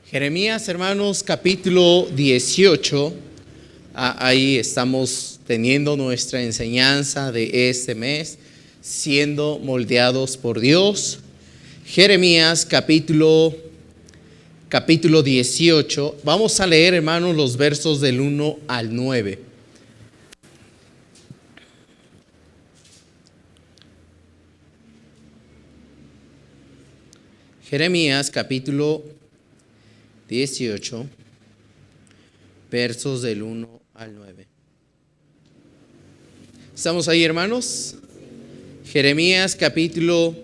Jeremías, hermanos, capítulo 18. Ahí estamos teniendo nuestra enseñanza de este mes, siendo moldeados por Dios. Jeremías, capítulo 18. Vamos a leer, hermanos, los versos del 1 al 9. Jeremías, capítulo 18, versos del 1 al 9. ¿Estamos ahí, hermanos? Jeremías capítulo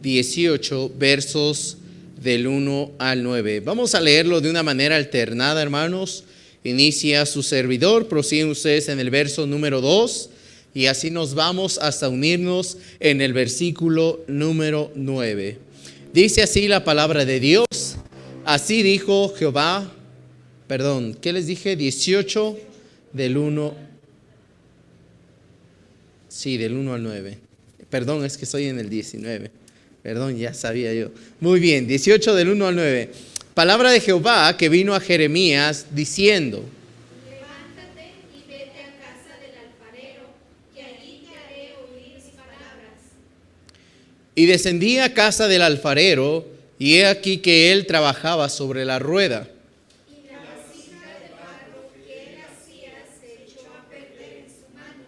18, versos del 1 al 9. Vamos a leerlo de una manera alternada, hermanos. Inicia su servidor, prosiguen ustedes en el verso número 2 y así nos vamos hasta unirnos en el versículo número 9. Dice así la palabra de Dios. Así dijo Jehová, ¿qué les dije? 18 del 1. Sí, del 1 al 9. Perdón, es que estoy en el 19. Perdón, ya sabía yo. Muy bien, 18 del 1 al 9. Palabra de Jehová que vino a Jeremías diciendo: Levántate y vete a casa del alfarero, que allí te haré oír mis palabras. Y descendí a casa del alfarero, y he aquí que él trabajaba sobre la rueda. Y la vasija de barro que él hacía se echó a perder en su mano,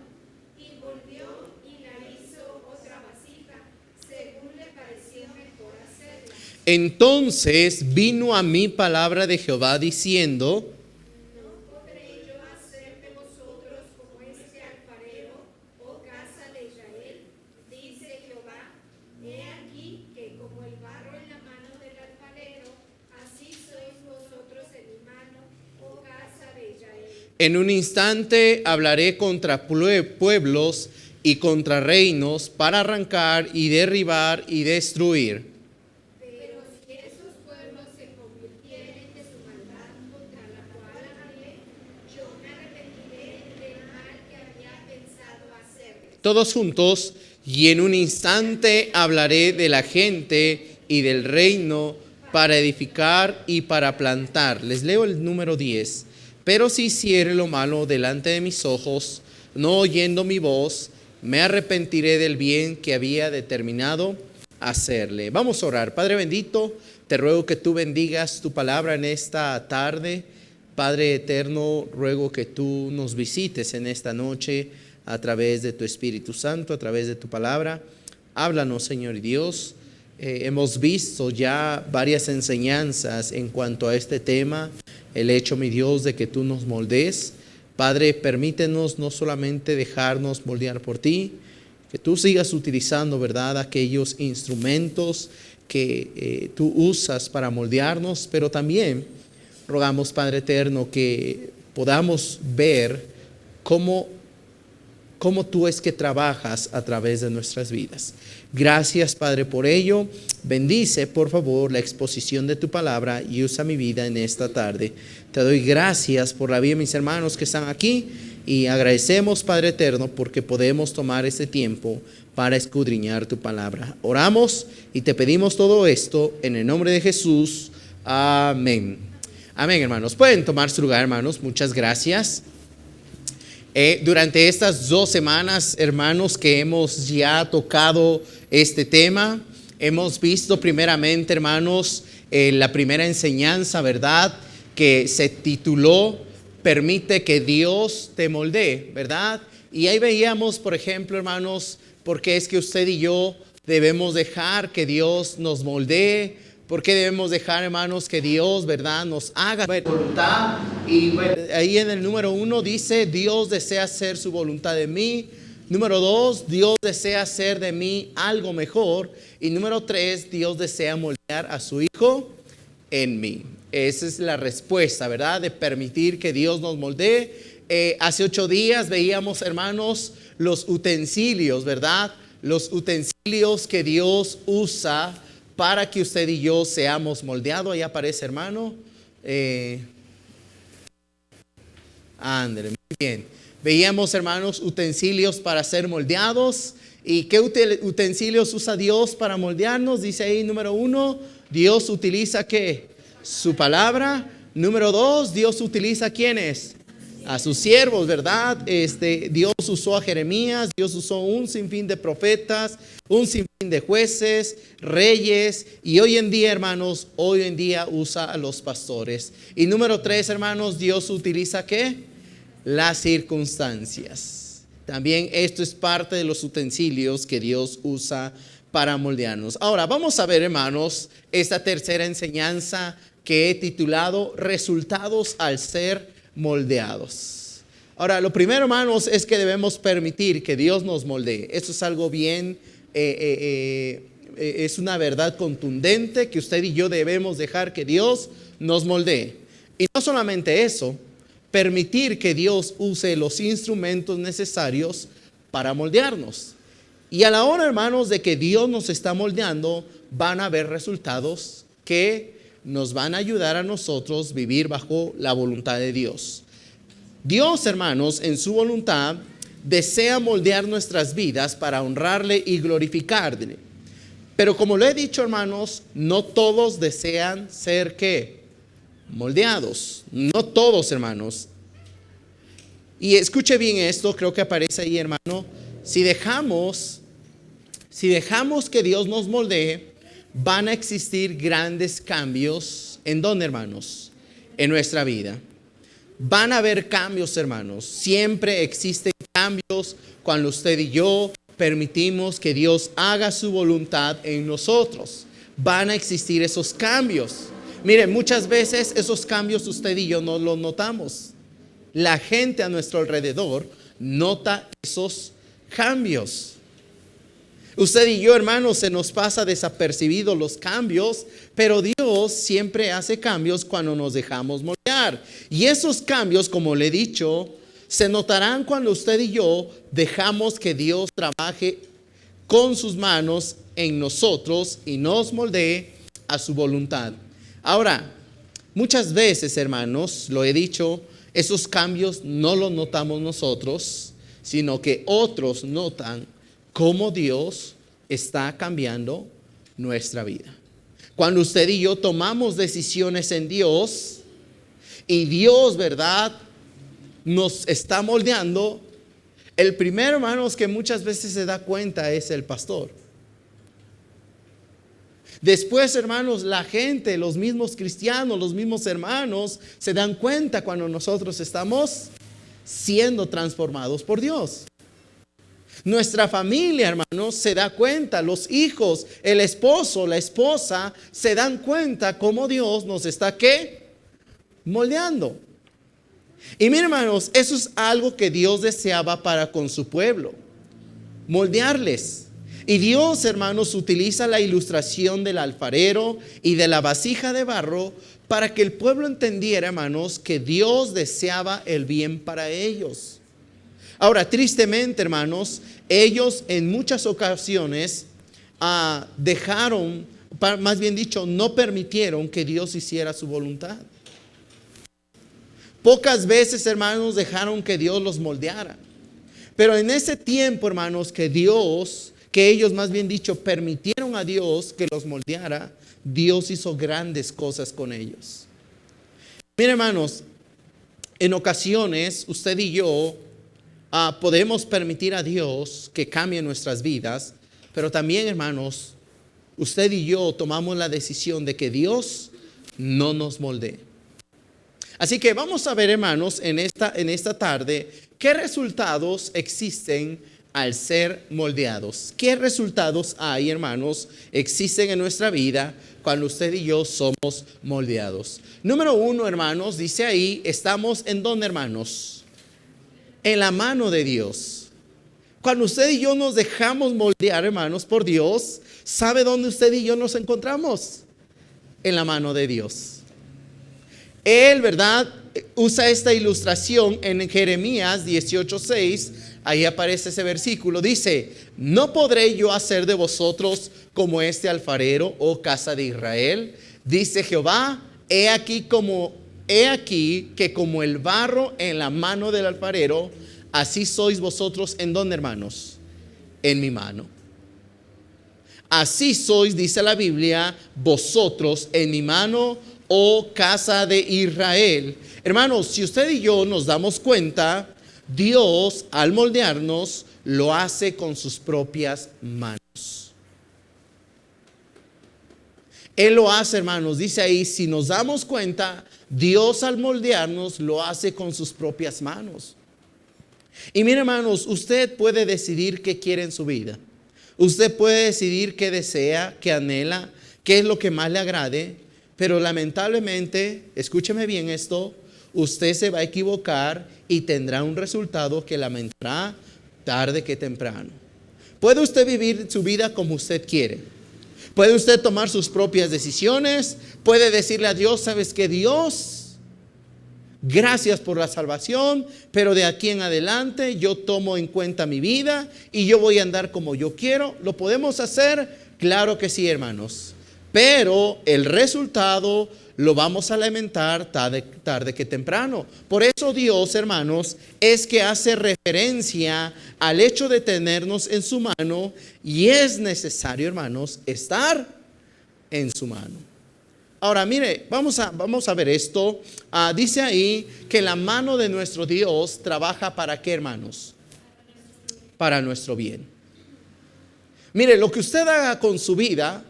y volvió y la hizo otra vasija, según le pareció mejor hacerla. Entonces vino a mí palabra de Jehová diciendo: ¿No podré yo hacer de vosotros como este alfarero, oh casa de Israel? Dice Jehová. He aquí que como el barro en la mano del alfarero, así sois vosotros en mi mano, oh casa de Israel. En un instante hablaré contra pueblos y contra reinos para arrancar y derribar y destruir. Pero si esos pueblos se convirtieren de su maldad contra la cual hablé, yo me arrepentiré del mal que había pensado hacerles. Todos juntos: y en un instante hablaré de la gente y del reino para edificar y para plantar. Les leo el número 10. Pero si hiciere lo malo delante de mis ojos, no oyendo mi voz, me arrepentiré del bien que había determinado hacerle. Vamos a orar. Padre bendito, te ruego que tú bendigas tu palabra en esta tarde. Padre eterno, ruego que tú nos visites en esta noche a través de tu Espíritu Santo, a través de tu palabra. Háblanos, Señor Dios. Hemos visto ya varias enseñanzas en cuanto a este tema, el hecho, mi Dios, de que tú nos moldees. Padre, permítenos no solamente dejarnos moldear por ti, que tú sigas utilizando, ¿verdad?, aquellos instrumentos que tú usas para moldearnos, pero también rogamos, Padre eterno, que podamos ver cómo tú es que trabajas a través de nuestras vidas. Gracias, Padre, por ello. Bendice, por favor, la exposición de tu palabra y usa mi vida en esta tarde. Te doy gracias por la vida de mis hermanos que están aquí y agradecemos, Padre eterno, porque podemos tomar este tiempo para escudriñar tu palabra. Oramos y te pedimos todo esto en el nombre de Jesús. Amén. Amén, hermanos. Pueden tomar su lugar, hermanos. Muchas gracias. Durante estas 2 semanas, hermanos, que hemos ya tocado este tema, hemos visto primeramente, hermanos, la primera enseñanza, ¿verdad?, que se tituló Permite que Dios te moldee, ¿verdad? Y ahí veíamos, por ejemplo, hermanos, por qué es que usted y yo debemos dejar que Dios nos moldee. ¿Por qué debemos dejar, hermanos, que Dios, verdad, nos haga voluntad? Y ahí en el número 1 dice: Dios desea hacer su voluntad de mí. Número 2, Dios desea hacer de mí algo mejor. Y número 3, Dios desea moldear a su Hijo en mí. Esa es la respuesta, ¿verdad?, de permitir que Dios nos moldee. Hace 8 días veíamos, hermanos, los utensilios, ¿verdad? Los utensilios que Dios usa para que usted y yo seamos moldeados. Ahí aparece, hermano. Ándale, muy bien. Veíamos, hermanos, utensilios para ser moldeados. ¿Y qué utensilios usa Dios para moldearnos? Dice ahí, número 1, Dios utiliza ¿qué? Su palabra. Número 2, Dios utiliza ¿a quiénes? A sus siervos, ¿verdad? Dios usó a Jeremías, Dios usó un sinfín de profetas, un sinfín de jueces, reyes, y hoy en día, hermanos, usa a los pastores. Y número 3, hermanos, Dios utiliza ¿qué? Las circunstancias. También esto es parte de los utensilios que Dios usa para moldearnos. Ahora, vamos a ver, hermanos, esta tercera enseñanza que he titulado Resultados al ser moldeados. Ahora, lo primero, hermanos, es que debemos permitir que Dios nos moldee. Esto es algo bien, es una verdad contundente que usted y yo debemos dejar que Dios nos moldee. Y no solamente eso, permitir que Dios use los instrumentos necesarios para moldearnos. Y a la hora, hermanos, de que Dios nos está moldeando, van a haber resultados que nos van a ayudar a nosotros vivir bajo la voluntad de Dios. Dios, hermanos, en su voluntad, desea moldear nuestras vidas para honrarle y glorificarle. Pero como lo he dicho, hermanos, no todos desean ser ¿qué? Moldeados. No todos, hermanos. Y escuche bien esto, creo que aparece ahí, hermano. Si dejamos que Dios nos moldee, van a existir grandes cambios. ¿En dónde, hermanos? En nuestra vida. Van a haber cambios, hermanos. Siempre existen cambios cuando usted y yo permitimos que Dios haga su voluntad en nosotros. Van a existir esos cambios. Miren, muchas veces esos cambios usted y yo no los notamos. La gente a nuestro alrededor nota esos cambios. Usted y yo, hermanos, se nos pasa desapercibidos los cambios, pero Dios siempre hace cambios cuando nos dejamos moldear. Y esos cambios, como le he dicho, se notarán cuando usted y yo dejamos que Dios trabaje con sus manos en nosotros y nos moldee a su voluntad. Ahora, muchas veces, hermanos, lo he dicho, esos cambios no los notamos nosotros, sino que otros notan cómo Dios está cambiando nuestra vida. Cuando usted y yo tomamos decisiones en Dios y Dios, ¿verdad?, nos está moldeando, el primero, hermanos, que muchas veces se da cuenta es el pastor. Después, hermanos, la gente, los mismos cristianos, los mismos hermanos, se dan cuenta cuando nosotros estamos siendo transformados por Dios. Nuestra familia, hermanos, se da cuenta, los hijos, el esposo, la esposa, se dan cuenta cómo Dios nos está, ¿qué? Moldeando. Y miren, hermanos, eso es algo que Dios deseaba para con su pueblo, moldearles. Y Dios, hermanos, utiliza la ilustración del alfarero y de la vasija de barro para que el pueblo entendiera, hermanos, que Dios deseaba el bien para ellos. Ahora, tristemente, hermanos, ellos en muchas ocasiones dejaron, más bien dicho, no permitieron que Dios hiciera su voluntad. Pocas veces, hermanos, dejaron que Dios los moldeara. Pero en ese tiempo, hermanos, que ellos, más bien dicho, permitieron a Dios que los moldeara, Dios hizo grandes cosas con ellos. Miren, hermanos, en ocasiones usted y yo podemos permitir a Dios que cambie nuestras vidas, pero también, hermanos, usted y yo tomamos la decisión de que Dios no nos moldee. Así que vamos a ver, hermanos, en esta tarde, ¿qué resultados existen al ser moldeados? ¿Qué resultados hay, hermanos, existen en nuestra vida cuando usted y yo somos moldeados? Número 1, hermanos, dice ahí, estamos ¿en dónde, hermanos? En la mano de Dios. Cuando usted y yo nos dejamos moldear, hermanos, por Dios, ¿sabe dónde usted y yo nos encontramos? En la mano de Dios. Él, ¿verdad?, usa esta ilustración en Jeremías 18:6. Ahí aparece ese versículo. Dice: ¿no podré yo hacer de vosotros como este alfarero, oh casa de Israel? Dice Jehová: he aquí que como el barro en la mano del alfarero, así sois vosotros. ¿En dónde, hermanos? En mi mano. Así sois, dice la Biblia, vosotros en mi mano, oh casa de Israel. Hermanos, si usted y yo nos damos cuenta, Dios al moldearnos lo hace con sus propias manos. Él lo hace, hermanos, dice ahí, si nos damos cuenta, Dios al moldearnos lo hace con sus propias manos. Y mire, hermanos, usted puede decidir qué quiere en su vida. Usted puede decidir qué desea, qué anhela, qué es lo que más le agrade. Pero lamentablemente, escúcheme bien esto, usted se va a equivocar y tendrá un resultado que lamentará tarde que temprano. Puede usted vivir su vida como usted quiere. Puede usted tomar sus propias decisiones. Puede decirle a Dios, ¿sabes qué, Dios? Gracias por la salvación, pero de aquí en adelante yo tomo en cuenta mi vida y yo voy a andar como yo quiero. ¿Lo podemos hacer? Claro que sí, hermanos. Pero el resultado lo vamos a lamentar tarde que temprano. Por eso Dios, hermanos, es que hace referencia al hecho de tenernos en su mano, y es necesario, hermanos, estar en su mano. Ahora, mire, vamos a ver esto. Dice ahí que la mano de nuestro Dios trabaja ¿para qué, hermanos? Para nuestro bien. Mire, lo que usted haga con su vida,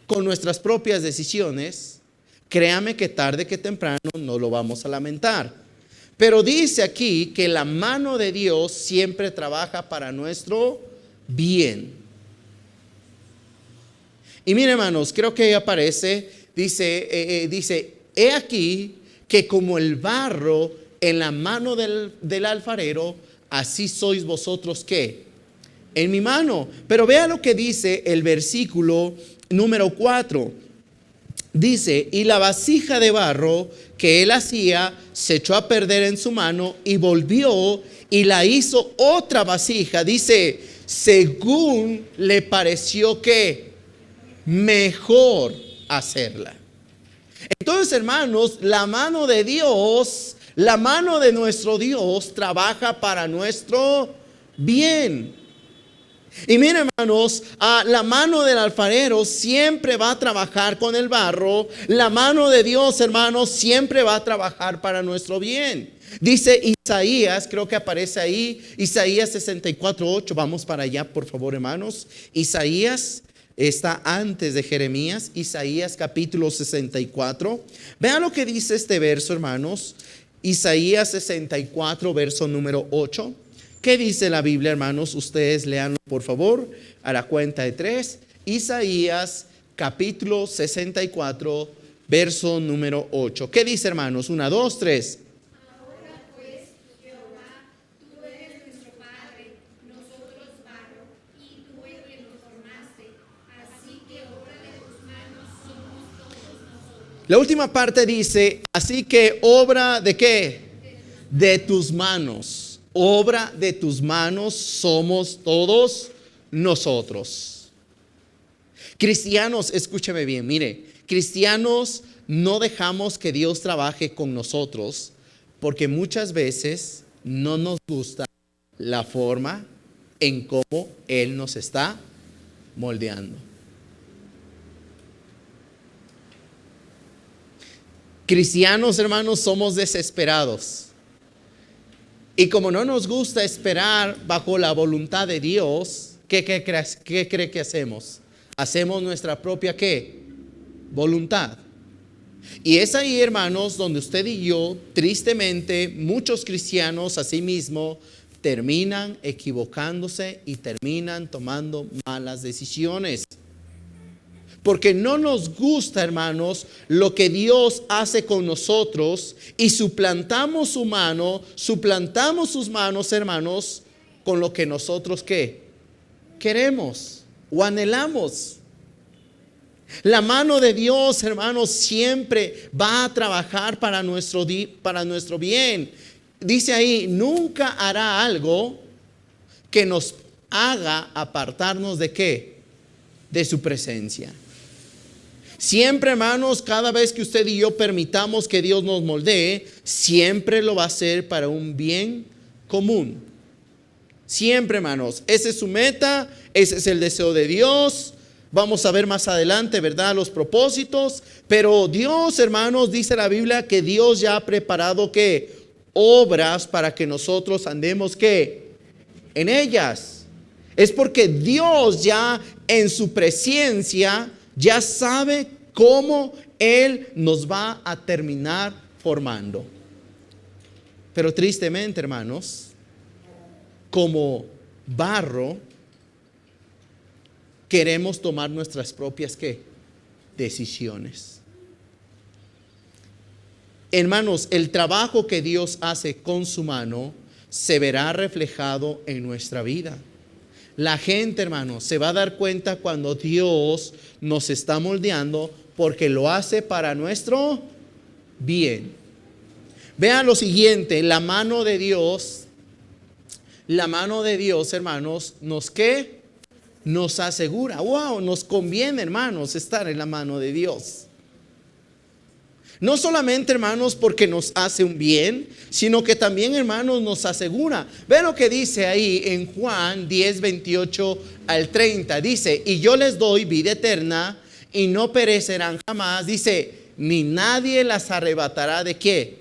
con nuestras propias decisiones, créame que tarde que temprano no lo vamos a lamentar. Pero dice aquí que la mano de Dios siempre trabaja para nuestro bien. Y mire, hermanos, creo que ahí aparece, dice, he aquí que como el barro en la mano del alfarero, así sois vosotros, ¿qué? En mi mano. Pero vea lo que dice el versículo número 4. Dice, y la vasija de barro que él hacía se echó a perder en su mano y volvió y la hizo otra vasija. Dice, según le pareció que mejor hacerla. Entonces, hermanos, la mano de Dios, la mano de nuestro Dios trabaja para nuestro bien. Y miren, hermanos, la mano del alfarero siempre va a trabajar con el barro. La mano de Dios, hermanos, siempre va a trabajar para nuestro bien. Dice Isaías, creo que aparece ahí, Isaías 64:8. Vamos para allá, por favor, hermanos. Isaías está antes de Jeremías. Isaías capítulo 64. Vean lo que dice este verso, hermanos. Isaías 64, verso número 8. ¿Qué dice la Biblia, hermanos? Ustedes leanlo, por favor, a la cuenta de 3. Isaías capítulo 64, verso número 8. ¿Qué dice, hermanos? 1, 2, 3. Ahora pues, Jehová, tú eres nuestro Padre, nosotros barro, y tú el que nos formaste. Así que obra de tus manos somos todos nosotros. La última parte dice, así que obra de ¿qué? De tus manos. Obra de tus manos somos todos nosotros. Cristianos, escúcheme bien, mire, cristianos no dejamos que Dios trabaje con nosotros porque muchas veces no nos gusta la forma en cómo Él nos está moldeando. Cristianos, hermanos, somos desesperados. Y como no nos gusta esperar bajo la voluntad de Dios, ¿qué cree que hacemos? Hacemos nuestra propia ¿qué? Voluntad. Y es ahí, hermanos, donde usted y yo, tristemente, muchos cristianos asimismo, terminan equivocándose y terminan tomando malas decisiones. Porque no nos gusta, hermanos, lo que Dios hace con nosotros y suplantamos su mano, suplantamos sus manos, hermanos, con lo que nosotros ¿qué? Queremos o anhelamos. La mano de Dios, hermanos, siempre va a trabajar para nuestro bien. Dice ahí, nunca hará algo que nos haga apartarnos de ¿qué? De su presencia. Siempre, hermanos, cada vez que usted y yo permitamos que Dios nos moldee, siempre lo va a hacer para un bien común. Siempre, hermanos, esa es su meta, ese es el deseo de Dios. Vamos a ver más adelante, ¿verdad? Los propósitos. Pero Dios, hermanos, dice la Biblia que Dios ya ha preparado ¿qué? Obras para que nosotros andemos ¿qué? En ellas. Es porque Dios ya en su presencia ya sabe cómo Él nos va a terminar formando. Pero tristemente, hermanos, como barro, queremos tomar nuestras propias ¿qué? Decisiones. Hermanos, el trabajo que Dios hace con su mano se verá reflejado en nuestra vida. La gente, hermanos, se va a dar cuenta cuando Dios nos está moldeando porque lo hace para nuestro bien. Vean lo siguiente, la mano de Dios, hermanos, ¿nos qué? Nos asegura. Wow, nos conviene, hermanos, estar en la mano de Dios. No solamente, hermanos, porque nos hace un bien, sino que también, hermanos, nos asegura. Ve lo que dice ahí en Juan 10, 28 al 30. Dice, y yo les doy vida eterna y no perecerán jamás. Dice, ni nadie las arrebatará ¿de qué?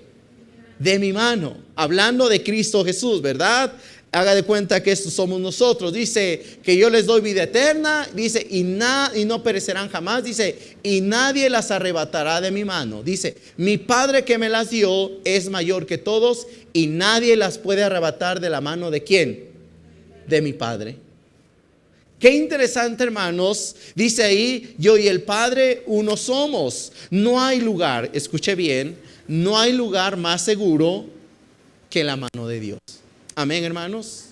De mi mano. Hablando de Cristo Jesús, ¿verdad? Haga de cuenta que estos somos nosotros. Dice que yo les doy vida eterna. Dice y no perecerán jamás. Dice y nadie las arrebatará de mi mano. Dice mi Padre que me las dio es mayor que todos y nadie las puede arrebatar de la mano de ¿quién? De mi Padre. Qué interesante, hermanos. Dice ahí yo y el Padre uno somos. No hay lugar, escuche bien, no hay lugar más seguro que la mano de Dios. Amén, hermanos.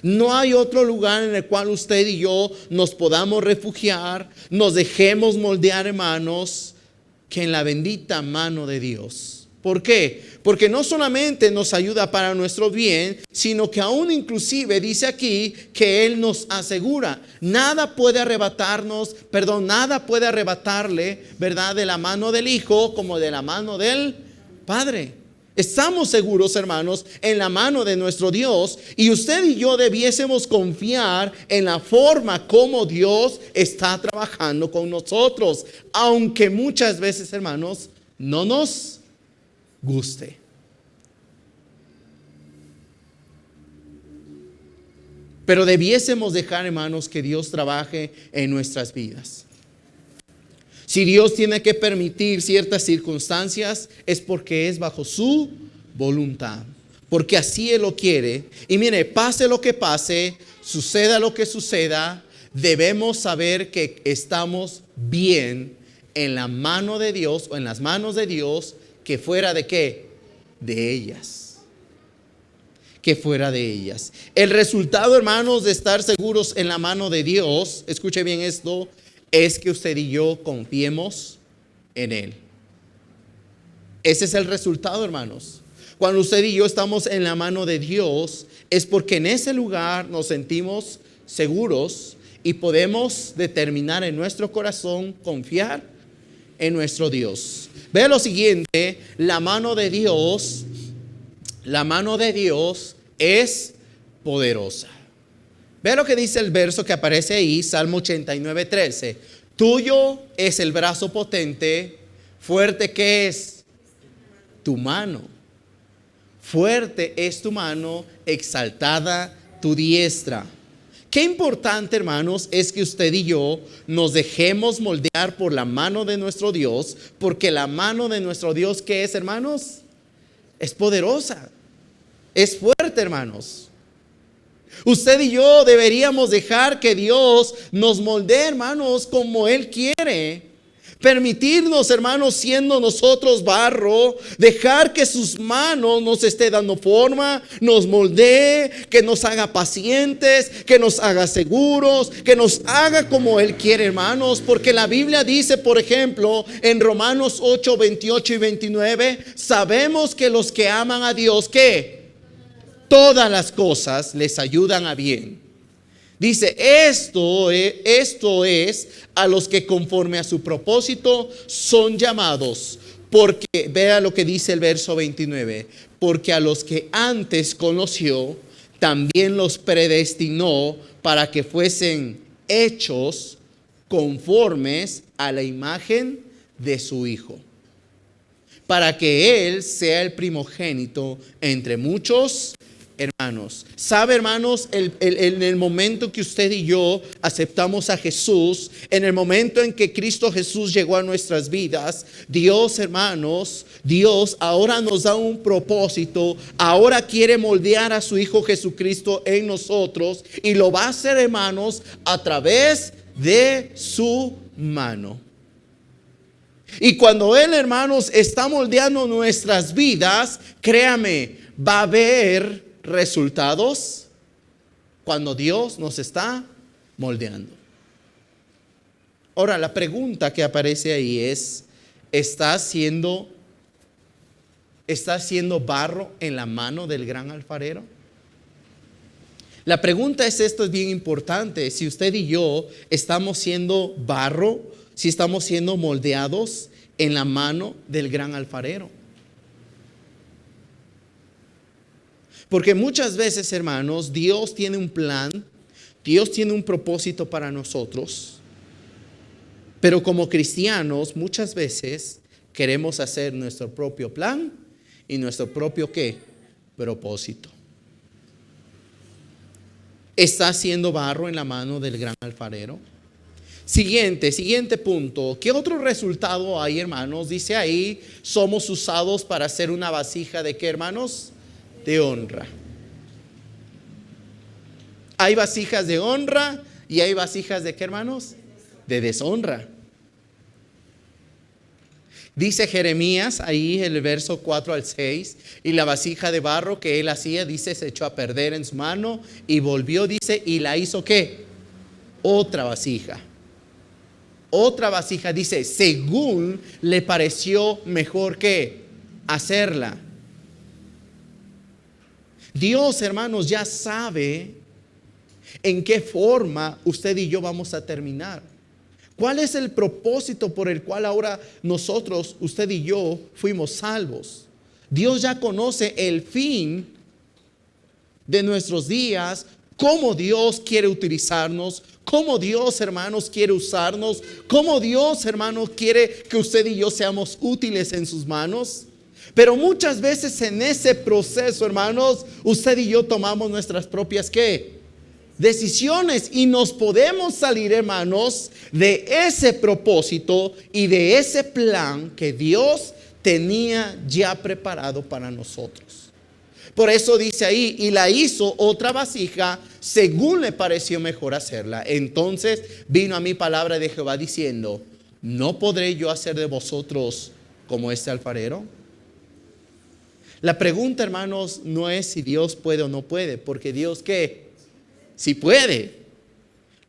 No hay otro lugar en el cual usted y yo nos podamos refugiar, nos dejemos moldear, hermanos, que en la bendita mano de Dios. ¿Por qué? Porque no solamente nos ayuda para nuestro bien, sino que aún inclusive dice aquí que Él nos asegura. Nada puede arrebatarle, ¿verdad? De la mano del Hijo como de la mano del Padre. Estamos seguros, hermanos, en la mano de nuestro Dios, y usted y yo debiésemos confiar en la forma como Dios está trabajando con nosotros, aunque muchas veces, hermanos, no nos guste. Pero debiésemos dejar, hermanos, que Dios trabaje en nuestras vidas. Si Dios tiene que permitir ciertas circunstancias, es porque es bajo su voluntad. Porque así Él lo quiere. Y mire, pase lo que pase, suceda lo que suceda, debemos saber que estamos bien en la mano de Dios o en las manos de Dios, que fuera de ¿qué? De ellas. Que fuera de ellas. El resultado, hermanos, de estar seguros en la mano de Dios, escuche bien esto, es que usted y yo confiemos en Él. Ese es el resultado, hermanos. Cuando usted y yo estamos en la mano de Dios, es porque en ese lugar nos sentimos seguros y podemos determinar en nuestro corazón confiar en nuestro Dios. Ve lo siguiente, la mano de Dios es poderosa. Ve lo que dice el verso que aparece ahí, Salmo 89:13. Tuyo es el brazo potente, fuerte que es tu mano. Fuerte es tu mano, exaltada tu diestra. Qué importante, hermanos, es que usted y yo nos dejemos moldear por la mano de nuestro Dios, porque la mano de nuestro Dios, ¿qué es, hermanos? Es poderosa, es fuerte, hermanos. Usted y yo deberíamos dejar que Dios nos moldee, hermanos, como Él quiere. Permitirnos, hermanos, siendo nosotros barro, dejar que sus manos nos esté dando forma, nos moldee, que nos haga pacientes, que nos haga seguros, que nos haga como Él quiere, hermanos. Porque la Biblia dice, por ejemplo, en Romanos 8, 28 y 29, sabemos que los que aman a Dios, ¿qué? Todas las cosas les ayudan a bien. Dice, esto es a los que conforme a su propósito son llamados. Porque, vea lo que dice el verso 29. Porque a los que antes conoció, también los predestinó para que fuesen hechos conformes a la imagen de su Hijo, para que Él sea el primogénito entre muchos hermanos. ¿Sabe, hermanos? En el momento que usted y yo aceptamos a Jesús, en el momento en que Cristo Jesús llegó a nuestras vidas, Dios, hermanos, Dios ahora nos da un propósito. Ahora quiere moldear a su Hijo Jesucristo en nosotros, y lo va a hacer, hermanos, a través de su mano. Y cuando Él, hermanos, está moldeando nuestras vidas, créame, va a haber resultados cuando Dios nos está moldeando. Ahora, la pregunta que aparece ahí es: ¿está siendo barro en la mano del gran alfarero? La pregunta es, esto es bien importante, si usted y yo estamos siendo barro, si estamos siendo moldeados en la mano del gran alfarero. Porque muchas veces, hermanos, Dios tiene un plan, Dios tiene un propósito para nosotros, pero como cristianos muchas veces queremos hacer nuestro propio plan y nuestro propio ¿qué? Propósito. ¿Está siendo barro en la mano del gran alfarero? Siguiente punto. ¿Qué otro resultado hay, hermanos? Dice ahí, somos usados para hacer una vasija de ¿qué, hermanos? De honra. Hay vasijas de honra y hay vasijas de ¿qué, hermanos? De deshonra. Dice Jeremías ahí el verso 4 al 6, y la vasija de barro que él hacía, dice, se echó a perder en su mano y volvió, dice, y la hizo ¿qué? Otra vasija. Otra vasija, dice, según le pareció mejor que hacerla. Dios, hermanos, ya sabe en qué forma usted y yo vamos a terminar. ¿Cuál es el propósito por el cual ahora nosotros, usted y yo, fuimos salvos? Dios ya conoce el fin de nuestros días, cómo Dios quiere utilizarnos, cómo Dios, hermanos, quiere usarnos, cómo Dios, hermanos, quiere que usted y yo seamos útiles en sus manos. Pero muchas veces en ese proceso, hermanos, usted y yo tomamos nuestras propias ¿qué? Decisiones, y nos podemos salir, hermanos, de ese propósito y de ese plan que Dios tenía ya preparado para nosotros. Por eso dice ahí, y la hizo otra vasija según le pareció mejor hacerla. Entonces vino a mí palabra de Jehová diciendo: ¿no podré yo hacer de vosotros como este alfarero? La pregunta, hermanos, no es si Dios puede o no puede, porque Dios ¿qué? Sí puede.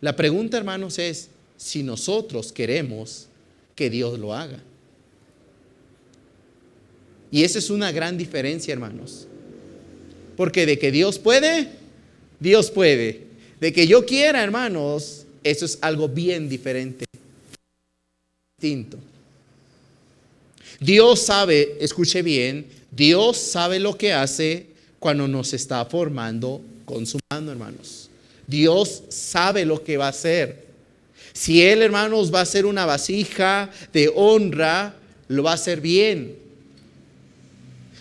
La pregunta, hermanos, es si nosotros queremos que Dios lo haga. Y esa es una gran diferencia, hermanos. Porque de que Dios puede, Dios puede. De que yo quiera, hermanos, eso es algo bien diferente, distinto. Dios sabe, escuche bien, Dios sabe lo que hace cuando nos está formando con su mano, hermanos. Dios sabe lo que va a hacer. Si Él, hermanos, va a hacer una vasija de honra, lo va a hacer bien.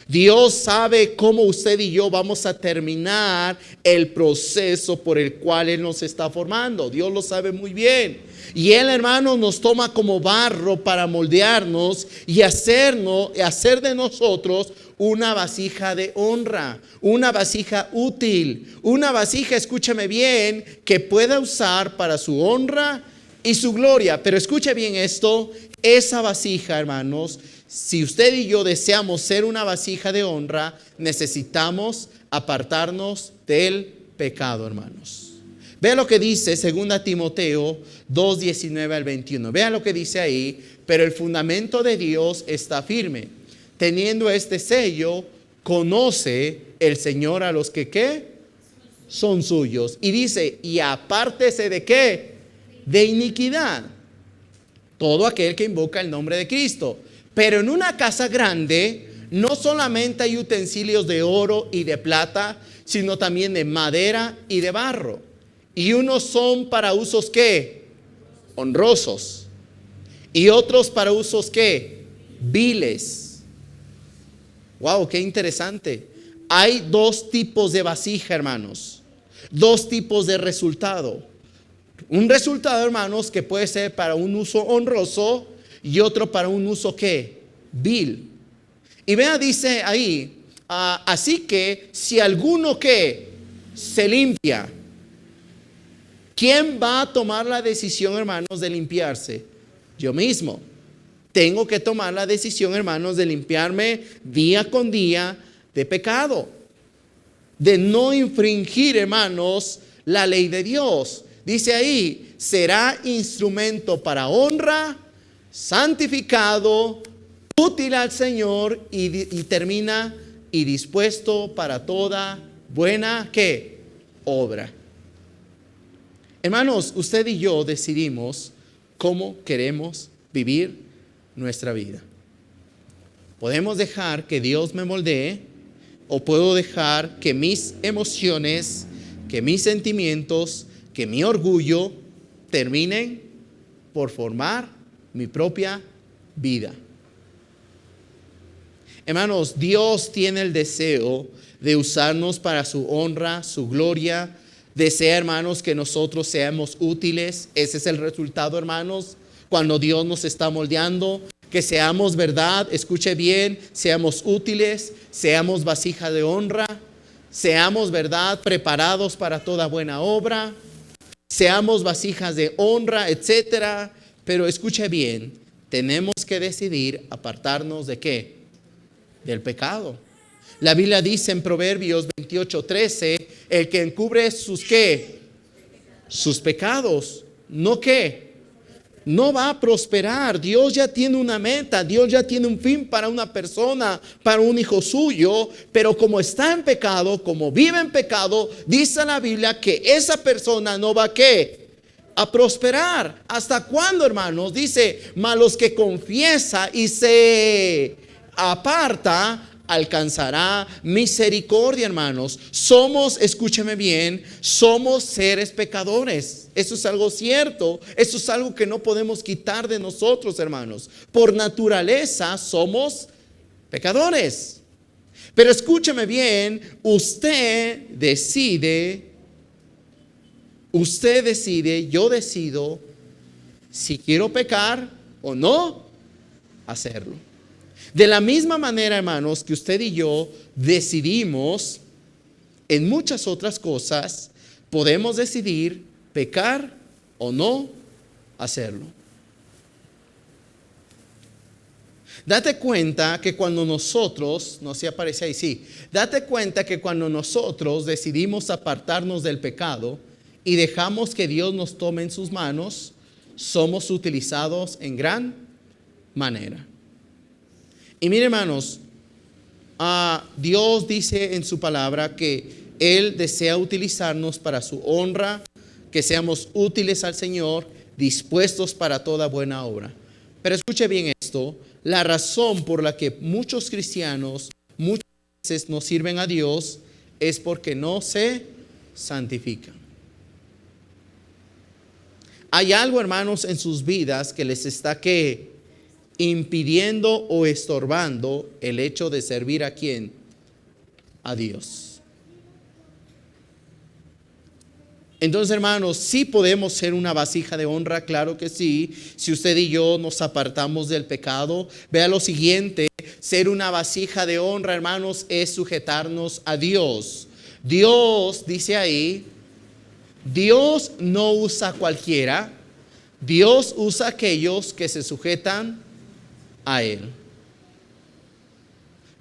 Dios sabe cómo usted y yo vamos a terminar el proceso por el cual Él nos está formando. Dios lo sabe muy bien. Y Él, hermanos, nos toma como barro para moldearnos y hacer de nosotros una vasija de honra, una vasija útil, una vasija, escúchame bien, que pueda usar para su honra y su gloria. Pero escuche bien esto, esa vasija, hermanos, si usted y yo deseamos ser una vasija de honra, necesitamos apartarnos del pecado, hermanos. Vea lo que dice 2 Timoteo 2, 19 al 21. Vea lo que dice ahí. Pero el fundamento de Dios está firme. Teniendo este sello, conoce el Señor a los que ¿qué? Son suyos. Y dice, y apártese de ¿qué? De iniquidad todo aquel que invoca el nombre de Cristo. Pero en una casa grande no solamente hay utensilios de oro y de plata, sino también de madera y de barro. Y unos son para usos ¿qué? honrosos. Y otros para usos ¿qué? Viles. Wow, qué interesante. Hay dos tipos de vasija, hermanos. Dos tipos de resultado. Un resultado, hermanos, que puede ser para un uso honroso y otro para un uso ¿qué? Vil. Y vea, dice ahí, así que si alguno que se limpia, ¿quién va a tomar la decisión, hermanos, de limpiarse? Yo mismo. Tengo que tomar la decisión, hermanos, de limpiarme día con día de pecado. De no infringir, hermanos, la ley de Dios. Dice ahí, será instrumento para honra, santificado, útil al Señor y termina y dispuesto para toda buena ¿qué? Obra. Hermanos, usted y yo decidimos cómo queremos vivir nuestra vida. Podemos dejar que Dios me moldee o puedo dejar que mis emociones, que mis sentimientos, que mi orgullo terminen por formar mi propia vida. Hermanos, Dios tiene el deseo de usarnos para su honra, su gloria. Desea, hermanos, que nosotros seamos útiles. Ese es el resultado, hermanos, cuando Dios nos está moldeando. Que seamos, verdad, escuche bien, seamos útiles, seamos vasija de honra, seamos, verdad, preparados para toda buena obra, seamos vasijas de honra, etcétera. Pero escuche bien, tenemos que decidir apartarnos de ¿qué? Del pecado. La Biblia dice en Proverbios 28:13, el que encubre sus ¿qué? Sus pecados, ¿no qué? No va a prosperar. Dios ya tiene una meta, Dios ya tiene un fin para una persona, para un hijo suyo, pero como está en pecado, como vive en pecado, dice la Biblia que esa persona no va a ¿qué? A prosperar. ¿Hasta cuándo, hermanos? Dice, mas los que confiesa y se aparta alcanzará misericordia, hermanos. Somos, escúcheme bien, somos seres pecadores. Eso es algo cierto. Eso es algo que no podemos quitar de nosotros, hermanos. Por naturaleza somos pecadores. Pero escúcheme bien, usted decide, yo decido si quiero pecar o no hacerlo. De la misma manera, hermanos, que usted y yo decidimos en muchas otras cosas, podemos decidir pecar o no hacerlo. Date cuenta que cuando nosotros, no sé si aparece ahí, sí, date cuenta que cuando nosotros decidimos apartarnos del pecado y dejamos que Dios nos tome en sus manos, somos utilizados en gran manera. Y mire, hermanos, Dios dice en su palabra que Él desea utilizarnos para su honra, que seamos útiles al Señor, dispuestos para toda buena obra. Pero escuche bien esto, la razón por la que muchos cristianos muchas veces no sirven a Dios es porque no se santifican. Hay algo, hermanos, en sus vidas que les está impidiendo o estorbando el hecho de servir a ¿quién? A Dios. Entonces, hermanos, sí podemos ser una vasija de honra, claro que sí. Si usted y yo nos apartamos del pecado, vea lo siguiente, ser una vasija de honra, hermanos, es sujetarnos a Dios. Dios, dice ahí, Dios no usa a cualquiera, Dios usa a aquellos que se sujetan a Él.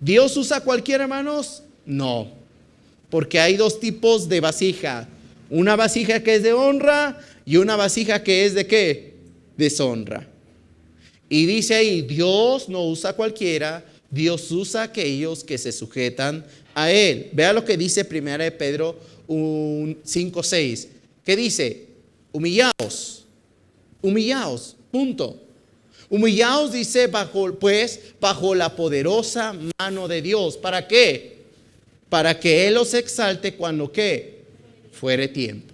¿Dios usa a cualquiera, hermanos? No, porque hay dos tipos de vasija. Una vasija que es de honra y una vasija que es de ¿qué? Deshonra. Y dice ahí, Dios no usa a cualquiera, Dios usa a aquellos que se sujetan a Él. Vea lo que dice 1 Pedro 5:6. ¿Qué dice? Humillaos, punto. Humillaos, dice, bajo la poderosa mano de Dios. ¿Para qué? Para que Él os exalte cuando ¿qué? Fuere tiempo.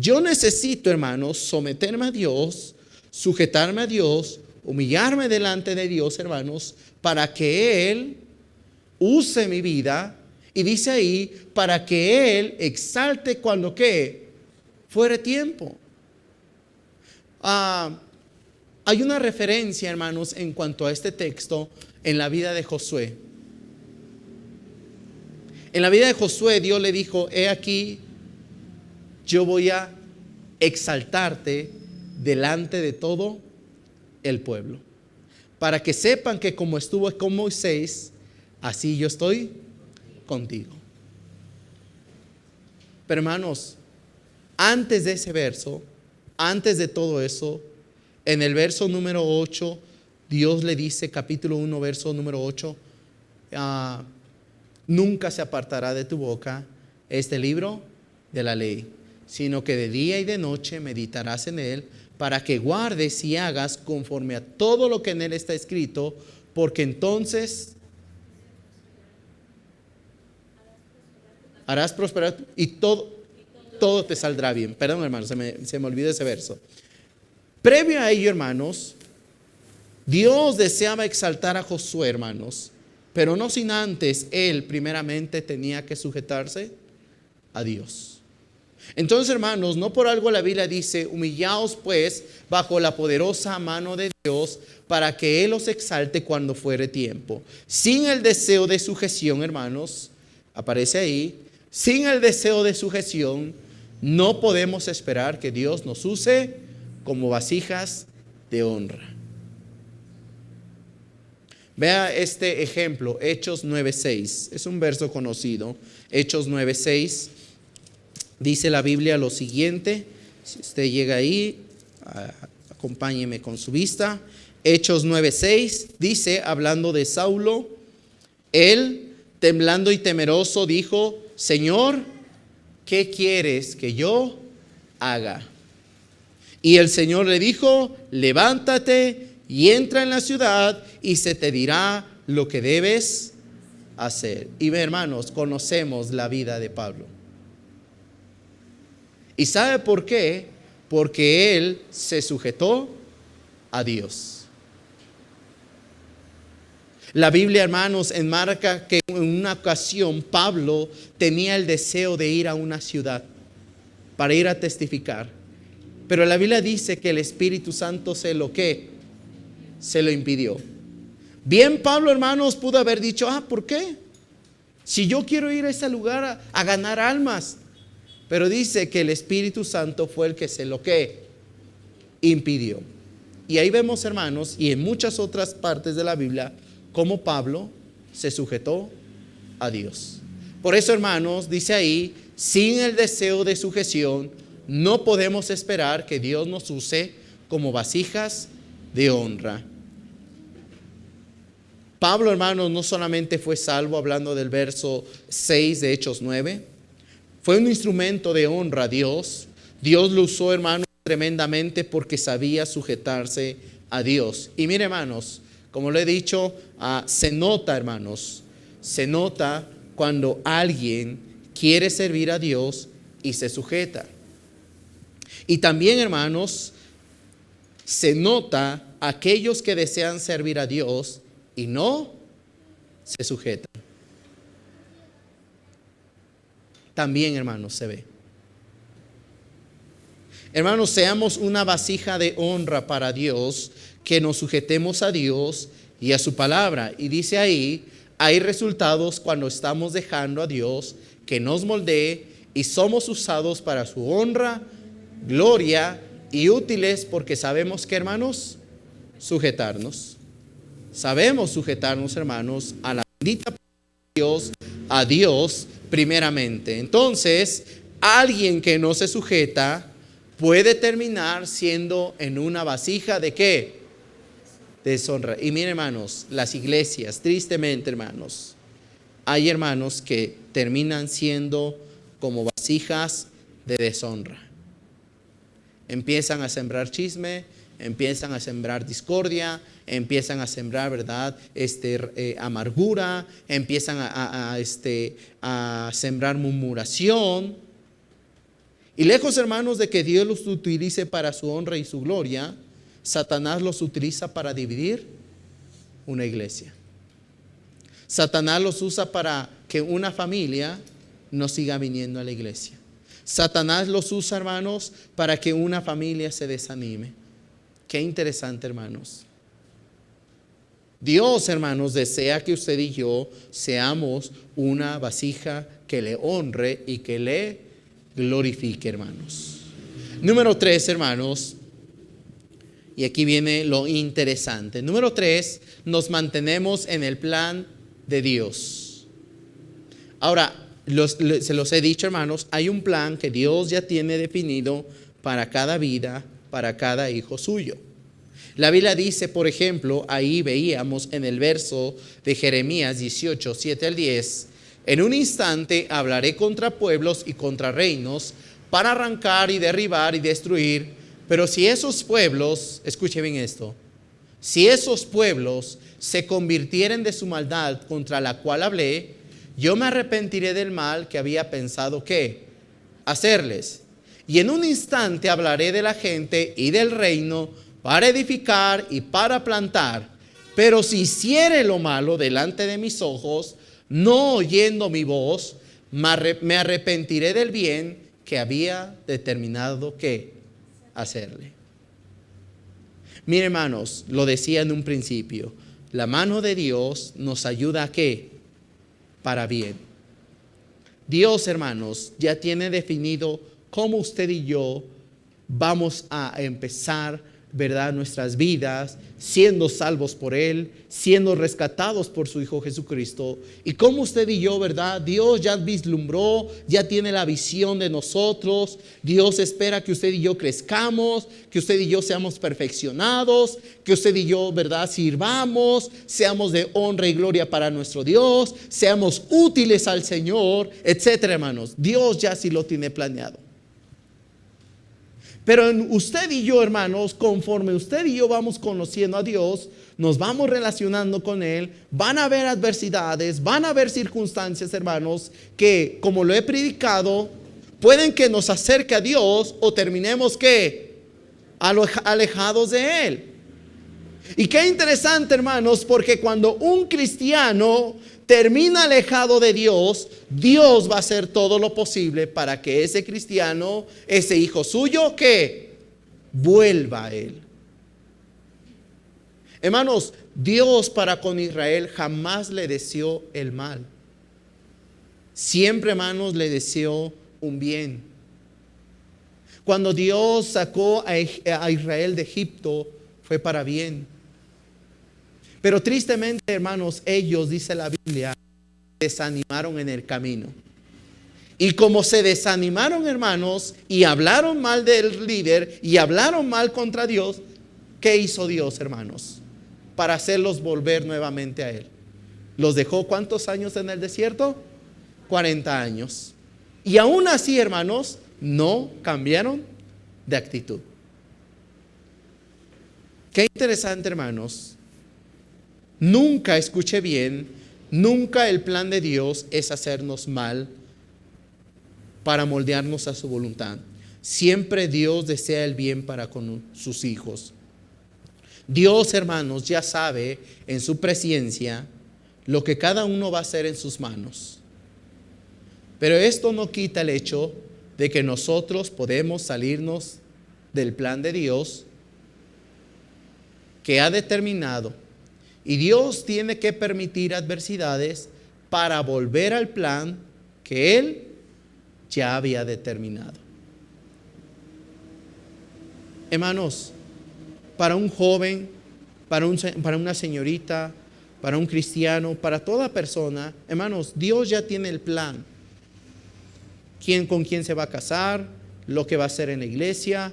Yo necesito, hermanos, someterme a Dios, sujetarme a Dios, humillarme delante de Dios, hermanos, para que Él use mi vida. Y dice ahí, para que Él exalte cuando ¿qué? Fuere tiempo. Hay una referencia, hermanos, en cuanto a este texto en la vida de Josué. En la vida de Josué, Dios le dijo: he aquí, yo voy a exaltarte delante de todo el pueblo, para que sepan que como estuve con Moisés, así yo estoy contigo. Pero hermanos, antes de ese verso, antes de todo eso, en el verso número 8, Dios le dice, capítulo 1, verso número 8, nunca se apartará de tu boca este libro de la ley, sino que de día y de noche meditarás en él, para que guardes y hagas conforme a todo lo que en él está escrito, porque entonces harás prosperar y todo te saldrá bien. Perdón, hermanos, se me olvidó ese verso. Previo a ello, hermanos, Dios deseaba exaltar a Josué, hermanos, pero no sin antes él primeramente tenía que sujetarse a Dios. Entonces, hermanos, no por algo la Biblia dice: humillaos pues bajo la poderosa mano de Dios, para que Él os exalte cuando fuere tiempo. Sin el deseo de sujeción, hermanos, aparece ahí, sin el deseo de sujeción, no podemos esperar que Dios nos use como vasijas de honra. Vea este ejemplo, Hechos 9:6. Es un verso conocido. Hechos 9:6. Dice la Biblia lo siguiente. Si usted llega ahí, acompáñeme con su vista. Hechos 9:6 dice, hablando de Saulo: él, temblando y temeroso, dijo: Señor, ¿qué quieres que yo haga? Y el Señor le dijo: levántate y entra en la ciudad, y se te dirá lo que debes hacer. Y hermanos, conocemos la vida de Pablo. ¿Y sabe por qué? Porque él se sujetó a Dios. La Biblia, hermanos, enmarca que en una ocasión Pablo tenía el deseo de ir a una ciudad para ir a testificar. Pero la Biblia dice que el Espíritu Santo se lo impidió. Bien, Pablo, hermanos, pudo haber dicho: ¿por qué? Si yo quiero ir a ese lugar a ganar almas. Pero dice que el Espíritu Santo fue el que se lo impidió. Y ahí vemos, hermanos, y en muchas otras partes de la Biblia, cómo Pablo se sujetó a Dios. Por eso, hermanos, dice ahí, sin el deseo de sujeción, no podemos esperar que Dios nos use como vasijas de honra. Pablo, hermanos, no solamente fue salvo, hablando del verso 6 de Hechos 9, fue un instrumento de honra a Dios. Dios lo usó, hermanos, tremendamente porque sabía sujetarse a Dios. Y mire, hermanos, como lo he dicho, se nota, hermanos, se nota cuando alguien quiere servir a Dios y se sujeta. Y también, hermanos, se nota aquellos que desean servir a Dios y no se sujetan. También, hermanos, se ve. Hermanos, seamos una vasija de honra para Dios, que nos sujetemos a Dios y a su palabra. Y dice ahí, hay resultados cuando estamos dejando a Dios que nos moldee y somos usados para su honra, gloria y útiles, porque sabemos que, hermanos, sujetarnos. Sabemos sujetarnos, hermanos, a la bendita Dios, a Dios primeramente. Entonces, alguien que no se sujeta puede terminar siendo en una vasija de ¿qué? Deshonra. Y miren, hermanos, las iglesias, tristemente, hermanos, hay hermanos que terminan siendo como vasijas de deshonra. Empiezan a sembrar chisme, empiezan a sembrar discordia, empiezan a sembrar, ¿verdad? Amargura, empiezan a sembrar murmuración. Y lejos, hermanos, de que Dios los utilice para su honra y su gloria, Satanás los utiliza para dividir una iglesia. Satanás los usa para que una familia no siga viniendo a la iglesia. Satanás los usa, hermanos, para que una familia se desanime. Qué interesante, hermanos. Dios, hermanos, desea que usted y yo seamos una vasija que le honre y que le glorifique, hermanos. Número 3, hermanos. Y aquí viene lo interesante. Número 3, nos mantenemos en el plan de Dios. Ahora, se los he dicho, hermanos, hay un plan que Dios ya tiene definido para cada vida, para cada hijo suyo. La Biblia dice, por ejemplo, ahí veíamos en el verso de Jeremías 18, 7 al 10, en un instante hablaré contra pueblos y contra reinos para arrancar y derribar y destruir, pero si esos pueblos, escuche bien esto, si esos pueblos se convirtieren de su maldad contra la cual hablé, yo me arrepentiré del mal que había pensado que hacerles. Y en un instante hablaré de la gente y del reino para edificar y para plantar. Pero si hiciere lo malo delante de mis ojos, no oyendo mi voz, me arrepentiré del bien que había determinado que hacerle. Mire, hermanos, lo decía en un principio, la mano de Dios nos ayuda a ¿qué? Para bien. Dios, hermanos, ya tiene definido cómo usted y yo vamos a empezar, ¿verdad?, nuestras vidas, siendo salvos por Él, siendo rescatados por su Hijo Jesucristo. Y como usted y yo, ¿verdad?, Dios ya vislumbró, ya tiene la visión de nosotros. Dios espera que usted y yo crezcamos, que usted y yo seamos perfeccionados, que usted y yo, ¿verdad?, sirvamos, seamos de honra y gloria para nuestro Dios, seamos útiles al Señor, etcétera, hermanos. Dios ya sí lo tiene planeado. Pero en usted y yo, hermanos, conforme usted y yo vamos conociendo a Dios, nos vamos relacionando con Él, van a haber adversidades, van a haber circunstancias, hermanos, que, como lo he predicado, pueden que nos acerque a Dios o terminemos ¿qué? Alejados de Él. Y qué interesante, hermanos, porque cuando un cristiano termina alejado de Dios, Dios va a hacer todo lo posible para que ese cristiano, ese hijo suyo, que vuelva a Él. Hermanos, Dios para con Israel jamás le deseó el mal. Siempre, hermanos, le deseó un bien. Cuando Dios sacó a Israel de Egipto, fue para bien. Pero tristemente, hermanos, ellos, dice la Biblia, desanimaron en el camino. Y como se desanimaron, hermanos, y hablaron mal del líder, y hablaron mal contra Dios, ¿qué hizo Dios, hermanos? Para hacerlos volver nuevamente a Él. ¿Los dejó cuántos años en el desierto? 40 años. Y aún así, hermanos, no cambiaron de actitud. Qué interesante, hermanos. Nunca, escuche bien, nunca el plan de Dios es hacernos mal para moldearnos a su voluntad. Siempre Dios desea el bien para con sus hijos. Dios, hermanos, ya sabe en su presciencia lo que cada uno va a hacer en sus manos. Pero esto no quita el hecho de que nosotros podemos salirnos del plan de Dios que ha determinado. Y Dios tiene que permitir adversidades para volver al plan que Él ya había determinado. Hermanos, para un joven, para una señorita, para un cristiano, para toda persona, hermanos, Dios ya tiene el plan. Con quién se va a casar, lo que va a hacer en la iglesia,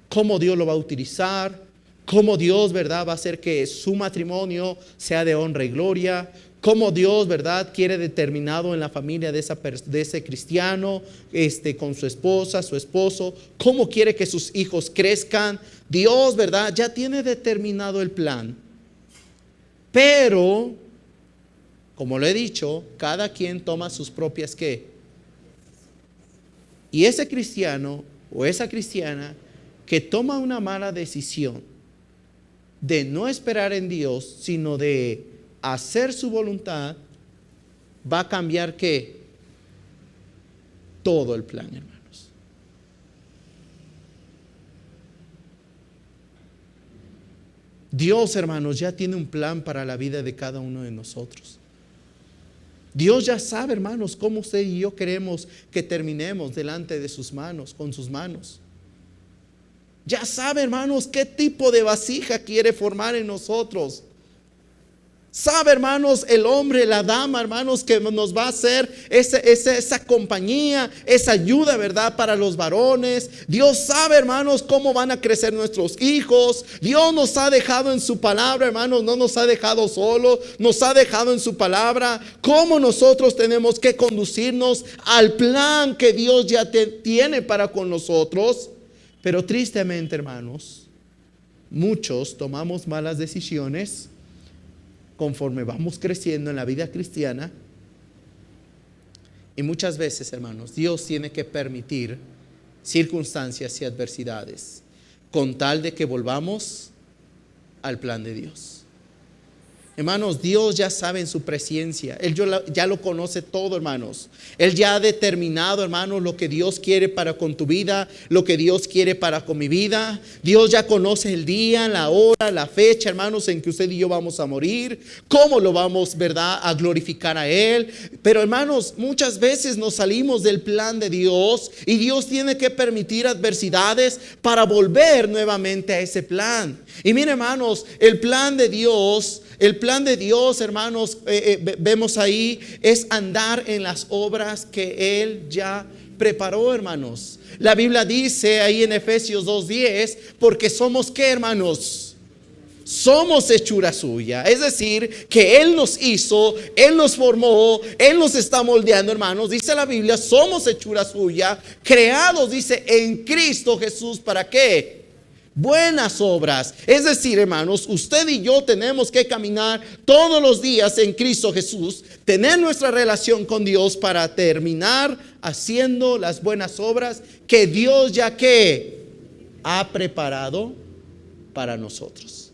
cómo Dios lo va a utilizar, cómo Dios, ¿verdad?, va a hacer que su matrimonio sea de honra y gloria, cómo Dios, ¿verdad?, quiere determinado en la familia de ese cristiano, con su esposa, su esposo, cómo quiere que sus hijos crezcan. Dios, ¿verdad?, ya tiene determinado el plan. Pero, como lo he dicho, cada quien toma sus propias ¿qué? Y ese cristiano o esa cristiana que toma una mala decisión de no esperar en Dios, sino de hacer su voluntad, va a cambiar ¿qué? Todo el plan, hermanos. Dios, hermanos, ya tiene un plan para la vida de cada uno de nosotros. Dios ya sabe, hermanos, cómo usted y yo queremos que terminemos delante de sus manos, con sus manos. Ya sabe, hermanos, qué tipo de vasija quiere formar en nosotros. Sabe, hermanos, el hombre, la dama, hermanos, que nos va a hacer esa compañía, esa ayuda, ¿verdad? Para los varones. Dios sabe, hermanos, cómo van a crecer nuestros hijos. Dios nos ha dejado en su palabra, hermanos, no nos ha dejado solo, nos ha dejado en su palabra. Cómo nosotros tenemos que conducirnos al plan que Dios ya tiene para con nosotros. Pero tristemente, hermanos, muchos tomamos malas decisiones conforme vamos creciendo en la vida cristiana. Y muchas veces, hermanos, Dios tiene que permitir circunstancias y adversidades con tal de que volvamos al plan de Dios. Hermanos, Dios ya sabe en su presencia. Él ya lo conoce todo, hermanos. Él ya ha determinado, hermanos, lo que Dios quiere para con tu vida, lo que Dios quiere para con mi vida. Dios ya conoce el día, la hora, la fecha, hermanos, en que usted y yo vamos a morir. Cómo lo vamos, ¿verdad?, a glorificar a Él. Pero, hermanos, muchas veces nos salimos del plan de Dios y Dios tiene que permitir adversidades para volver nuevamente a ese plan. Y miren, hermanos, el plan de Dios, hermanos, vemos ahí, es andar en las obras que Él ya preparó, hermanos. La Biblia dice ahí en Efesios 2:10, porque somos ¿qué, hermanos? Somos hechura suya. Es decir, que Él nos hizo, Él nos formó, Él nos está moldeando, hermanos. Dice la Biblia, somos hechura suya, creados, dice, en Cristo Jesús. ¿Para qué? Buenas obras. Es decir, hermanos, usted y yo tenemos que caminar todos los días en Cristo Jesús, tener nuestra relación con Dios para terminar haciendo las buenas obras que Dios ya que ha preparado para nosotros.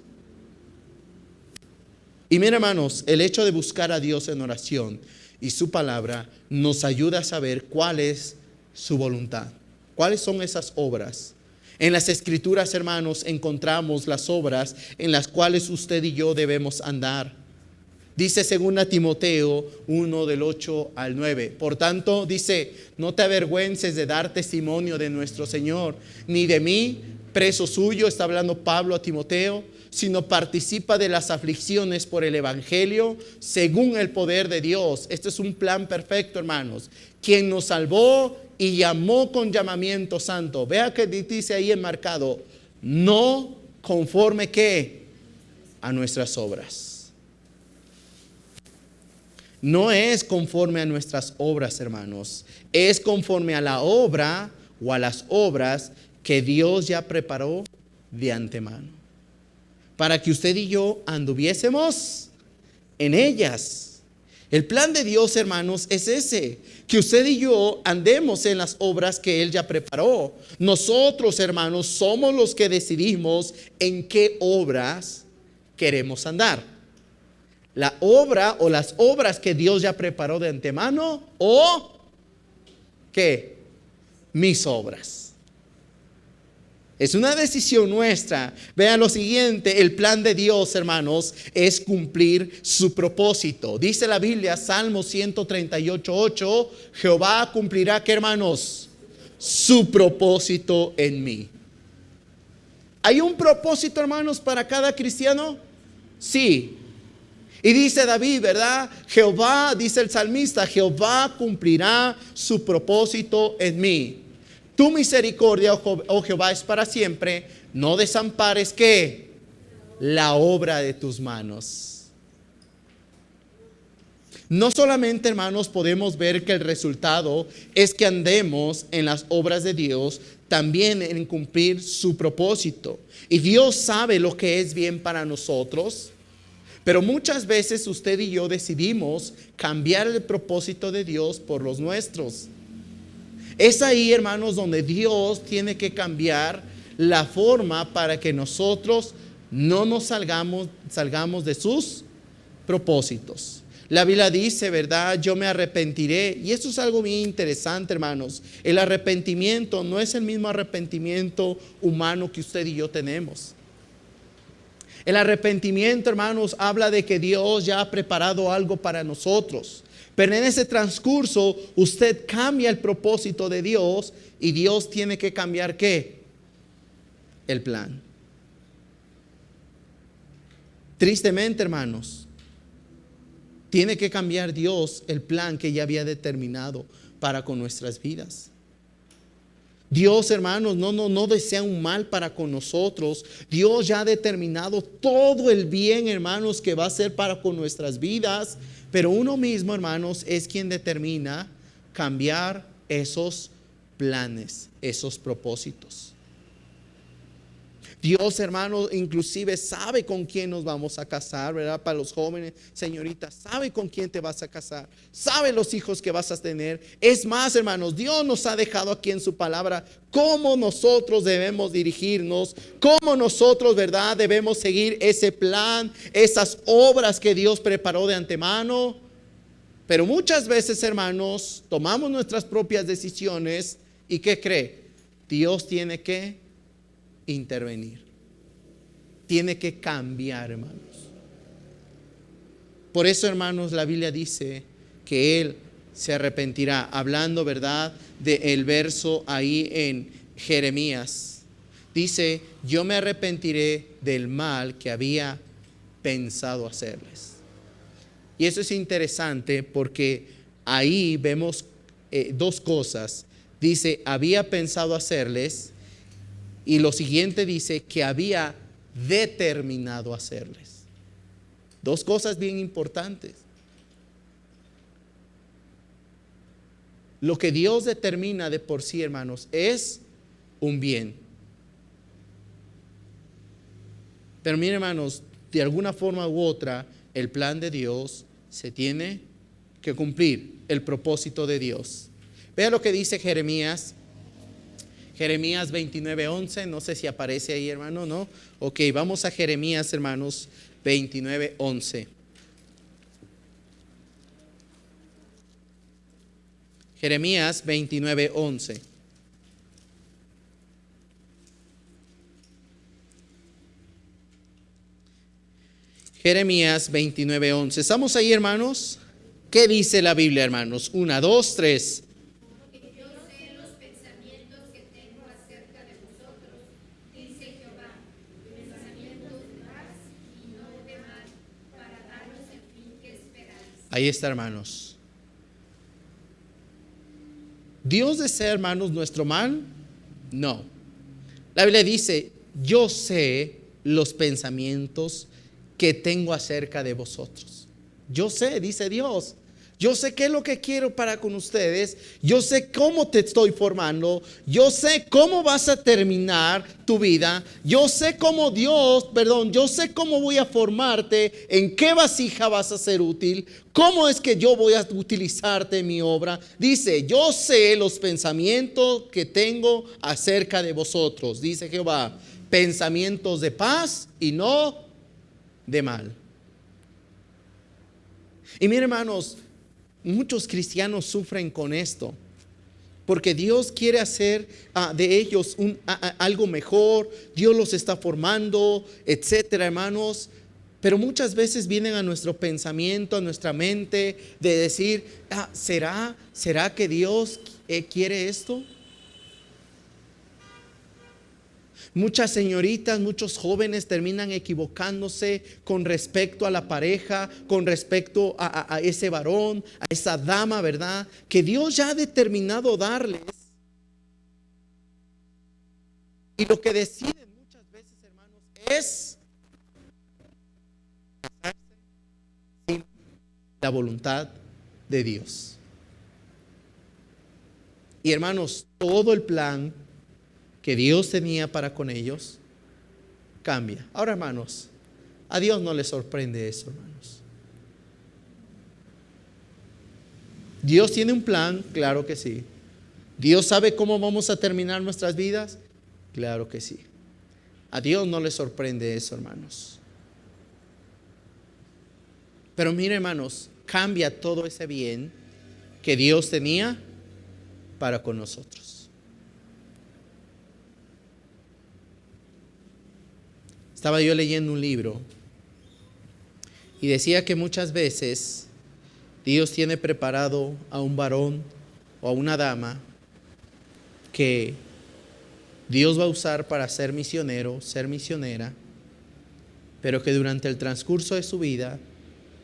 Y miren, hermanos, el hecho de buscar a Dios en oración y su palabra nos ayuda a saber cuál es su voluntad, cuáles son esas obras. En las Escrituras, hermanos, encontramos las obras en las cuales usted y yo debemos andar. Dice 2 Timoteo 1 del 8 al 9. Por tanto, dice, no te avergüences de dar testimonio de nuestro Señor, ni de mí, preso suyo, está hablando Pablo a Timoteo, sino participa de las aflicciones por el Evangelio según el poder de Dios. Este es un plan perfecto, hermanos, quien nos salvó y llamó con llamamiento santo. Vea que dice ahí enmarcado, no conforme ¿qué? A nuestras obras. No es conforme a nuestras obras, hermanos. Es conforme a la obra o a las obras que Dios ya preparó de antemano, para que usted y yo anduviésemos en ellas. El plan de Dios, hermanos, es ese, que usted y yo andemos en las obras que Él ya preparó. Nosotros, hermanos, somos los que decidimos en qué obras queremos andar. La obra o las obras que Dios ya preparó de antemano, o ¿qué? Mis obras. Es una decisión nuestra. Vean lo siguiente, el plan de Dios, hermanos, es cumplir su propósito. Dice la Biblia, Salmo 138:8, Jehová cumplirá, ¿qué, hermanos? Su propósito en mí. ¿Hay un propósito, hermanos, para cada cristiano? Sí. Y dice David, ¿verdad? Jehová, dice el salmista, Jehová cumplirá su propósito en mí. Tu misericordia, oh Jehová, es para siempre. No desampares ¿qué? La obra de tus manos. No solamente, hermanos, podemos ver que el resultado es que andemos en las obras de Dios, también en cumplir su propósito. Y Dios sabe lo que es bien para nosotros. Pero muchas veces usted y yo decidimos cambiar el propósito de Dios por los nuestros. Es ahí, hermanos, donde Dios tiene que cambiar la forma para que nosotros no nos salgamos de sus propósitos. La Biblia dice, ¿verdad? Yo me arrepentiré. Y esto es algo bien interesante, hermanos. El arrepentimiento no es el mismo arrepentimiento humano que usted y yo tenemos. El arrepentimiento, hermanos, habla de que Dios ya ha preparado algo para nosotros. Pero en ese transcurso, usted cambia el propósito de Dios y Dios tiene que cambiar ¿qué? El plan. Tristemente, hermanos, tiene que cambiar Dios el plan que ya había determinado para con nuestras vidas. Dios, hermanos, no desea un mal para con nosotros. Dios ya ha determinado todo el bien, hermanos, que va a ser para con nuestras vidas. Pero uno mismo, hermanos, es quien determina cambiar esos planes, esos propósitos. Dios, hermanos, inclusive sabe con quién nos vamos a casar, ¿verdad? Para los jóvenes, señoritas, sabe con quién te vas a casar, sabe los hijos que vas a tener. Es más, hermanos, Dios nos ha dejado aquí en su palabra cómo nosotros debemos dirigirnos, cómo nosotros, ¿verdad? Debemos seguir ese plan, esas obras que Dios preparó de antemano. Pero muchas veces, hermanos, tomamos nuestras propias decisiones y ¿qué cree? Dios tiene que intervenir, tiene que cambiar, hermanos. Por eso, hermanos, la Biblia dice que Él se arrepentirá, hablando, ¿verdad?, del verso ahí en Jeremías. Dice, yo me arrepentiré del mal que había pensado hacerles. Y eso es interesante porque ahí vemos dos cosas. Dice, había pensado hacerles. Y lo siguiente dice que había determinado hacerles. Dos cosas bien importantes. Lo que Dios determina de por sí, hermanos, es un bien. Pero miren, hermanos, de alguna forma u otra, el plan de Dios se tiene que cumplir, el propósito de Dios. Vea lo que dice Jeremías 29:11, no sé si aparece ahí, hermano, ¿no? Ok, vamos a Jeremías, hermanos, 29:11. Jeremías 29:11. Jeremías 29:11. ¿Estamos ahí, hermanos? ¿Qué dice la Biblia, hermanos? 1, 2, 3. Ahí está, hermanos. ¿Dios desea, hermanos, nuestro mal? No. La Biblia dice, yo sé los pensamientos que tengo acerca de vosotros. Yo sé, dice Dios. Yo sé qué es lo que quiero para con ustedes. Yo sé cómo te estoy formando. Yo sé cómo vas a terminar tu vida. Yo sé cómo yo sé cómo voy a formarte. En qué vasija vas a ser útil. Cómo es que yo voy a utilizarte en mi obra. Dice, yo sé los pensamientos que tengo acerca de vosotros. Dice Jehová, pensamientos de paz y no de mal. Y miren, hermanos, muchos cristianos sufren con esto, porque Dios quiere hacer de ellos algo mejor. Dios los está formando, etcétera, hermanos. Pero muchas veces vienen a nuestro pensamiento, a nuestra mente, de decir, ¿será que Dios quiere esto? Muchas señoritas, muchos jóvenes terminan equivocándose con respecto a la pareja, con respecto a ese varón, a esa dama, ¿verdad? Que Dios ya ha determinado darles. Y lo que deciden muchas veces, hermanos, es casarse sin la voluntad de Dios. Y hermanos, todo el plan que Dios tenía para con ellos cambia. Ahora, hermanos, a Dios no le sorprende eso, hermanos. Dios tiene un plan, claro que sí. ¿Dios sabe cómo vamos a terminar nuestras vidas? Claro que sí. A Dios no le sorprende eso, hermanos. Pero mire, hermanos, cambia todo ese bien que Dios tenía para con nosotros. Estaba yo leyendo un libro y decía que muchas veces Dios tiene preparado a un varón o a una dama que Dios va a usar para ser misionero, ser misionera, pero que durante el transcurso de su vida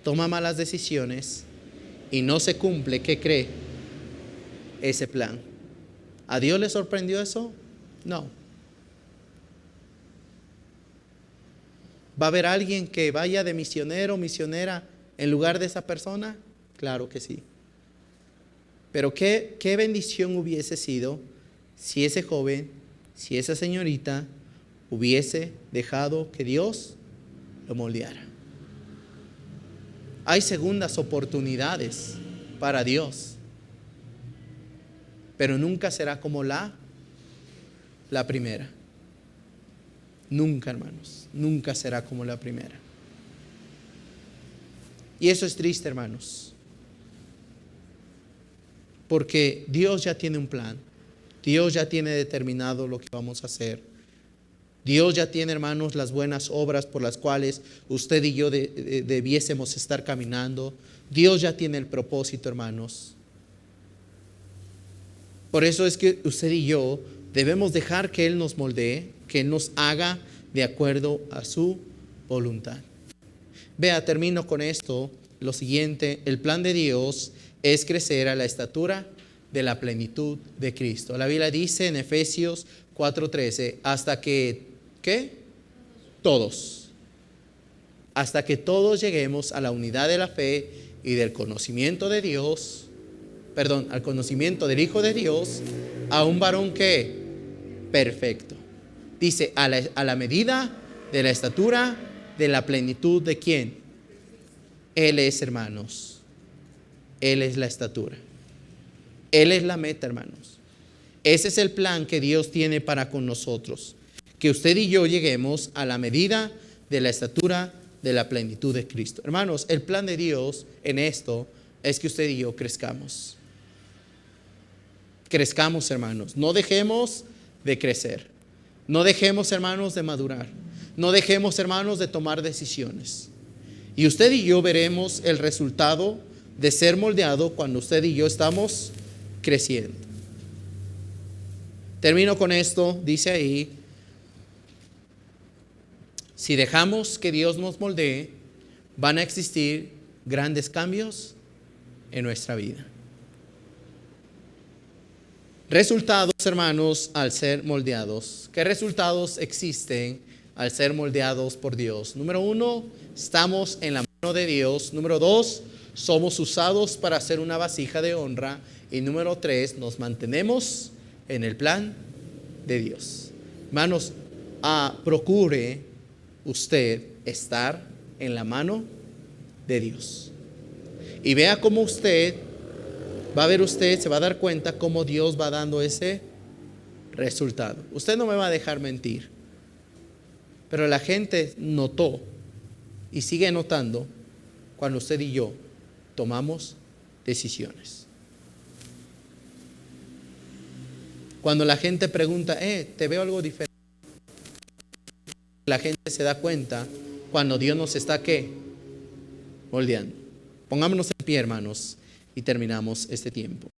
toma malas decisiones y no se cumple, ¿qué cree? Ese plan. ¿A Dios le sorprendió eso? No. ¿Va a haber alguien que vaya de misionero o misionera en lugar de esa persona? Claro que sí. Pero qué bendición hubiese sido si ese joven, si esa señorita hubiese dejado que Dios lo moldeara. Hay segundas oportunidades para Dios, pero nunca será como la primera. Nunca, hermanos, nunca será como la primera. Y eso es triste, hermanos, porque Dios ya tiene un plan. Dios ya tiene determinado lo que vamos a hacer. Dios ya tiene, hermanos, las buenas obras por las cuales usted y yo debiésemos estar caminando. Dios ya tiene el propósito, hermanos. Por eso es que usted y yo debemos dejar que Él nos moldee, que Él nos haga de acuerdo a su voluntad. Vea, termino con esto. Lo siguiente, el plan de Dios es crecer a la estatura de la plenitud de Cristo. La Biblia dice en Efesios 4:13, hasta que, ¿qué? Todos. Hasta que todos lleguemos a la unidad de la fe y del conocimiento de Dios, al conocimiento del Hijo de Dios, a un varón que perfecto. Dice, a la medida de la estatura de la plenitud de ¿quién? Él es, hermanos. Él es la estatura. Él es la meta, hermanos. Ese es el plan que Dios tiene para con nosotros. Que usted y yo lleguemos a la medida de la estatura de la plenitud de Cristo. Hermanos, el plan de Dios en esto es que usted y yo crezcamos. Crezcamos, hermanos. No dejemos de crecer. No dejemos, hermanos, de madurar. No dejemos, hermanos, de tomar decisiones. Y usted y yo veremos el resultado de ser moldeado cuando usted y yo estamos creciendo. Termino con esto. Dice ahí, si dejamos que Dios nos moldee, van a existir grandes cambios en nuestra vida. Resultados, hermanos, al ser moldeados. ¿Qué resultados existen al ser moldeados por Dios? Número 1, estamos en la mano de Dios. Número 2, somos usados para hacer una vasija de honra. Y número 3, nos mantenemos en el plan de Dios. Hermanos, procure usted estar en la mano de Dios. Y vea cómo usted va a ver, usted se va a dar cuenta cómo Dios va dando ese resultado. Usted no me va a dejar mentir, pero la gente notó y sigue notando cuando usted y yo tomamos decisiones. Cuando la gente pregunta, te veo algo diferente, la gente se da cuenta cuando Dios nos está, ¿qué? Moldeando. Pongámonos en pie, hermanos, y terminamos este tiempo.